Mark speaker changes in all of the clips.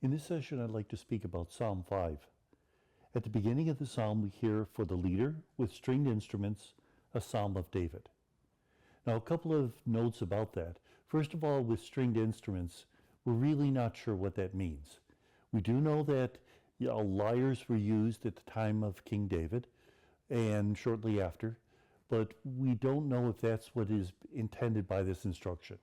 Speaker 1: In this session, I'd like to speak about Psalm 5. At the beginning of the psalm, we hear for the leader with stringed instruments, a psalm of David. Now, a couple of notes about that. First of all, with stringed instruments, we're really not sure what that means. We do know that lyres were used at the time of King David and shortly after, but we don't know if that's what is intended by this instruction.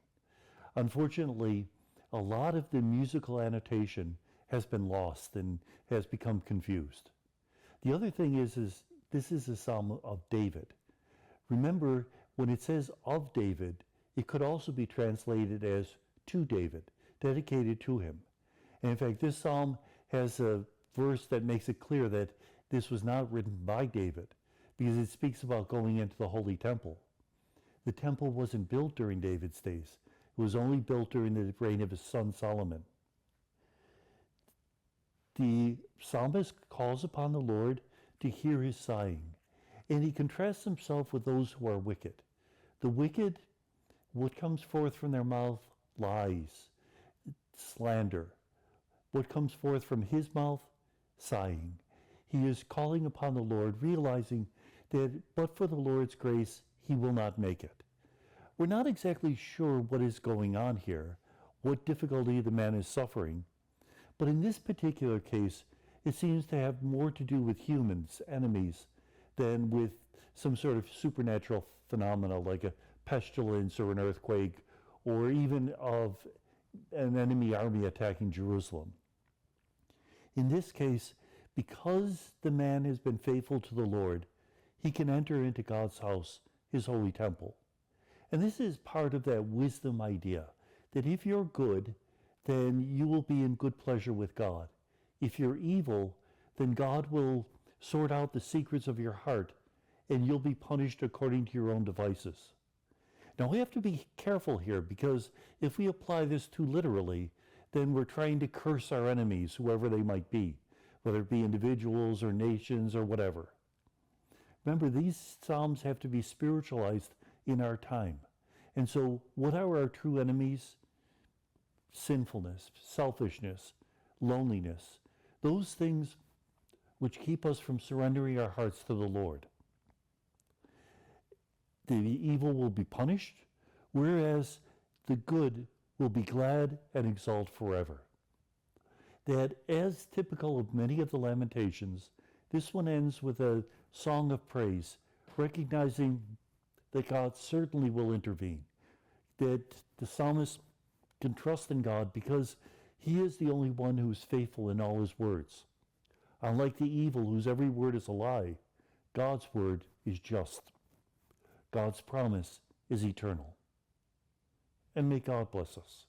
Speaker 1: Unfortunately, a lot of the musical annotation has been lost and has become confused. The other thing is this is a psalm of David. Remember, when it says of David, it could also be translated as to David, dedicated to him. And in fact, this psalm has a verse that makes it clear that this was not written by David, because it speaks about going into the holy temple. The temple wasn't built during David's days. It was only built during the reign of his son Solomon. The psalmist calls upon the Lord to hear his sighing, and he contrasts himself with those who are wicked. The wicked, what comes forth from their mouth? Lies, slander. What comes forth from his mouth? Sighing. He is calling upon the Lord, realizing that but for the Lord's grace, he will not make it. We're not exactly sure what is going on here, what difficulty the man is suffering, but in this particular case, it seems to have more to do with humans, enemies, than with some sort of supernatural phenomena like a pestilence or an earthquake, or even of an enemy army attacking Jerusalem. In this case, because the man has been faithful to the Lord, he can enter into God's house, his holy temple. And this is part of that wisdom idea, that if you're good, then you will be in good pleasure with God. If you're evil, then God will sort out the secrets of your heart, and you'll be punished according to your own devices. Now, we have to be careful here, because if we apply this too literally, then we're trying to curse our enemies, whoever they might be, whether it be individuals or nations or whatever. Remember, these psalms have to be spiritualized in our time. And so what are our true enemies? Sinfulness, selfishness, loneliness, those things which keep us from surrendering our hearts to the Lord. The evil will be punished, whereas the good will be glad and exult forever. That, as typical of many of the Lamentations, this one ends with a song of praise, recognizing that God certainly will intervene, that the psalmist can trust in God because he is the only one who is faithful in all his words. Unlike the evil, whose every word is a lie, God's word is just. God's promise is eternal. And may God bless us.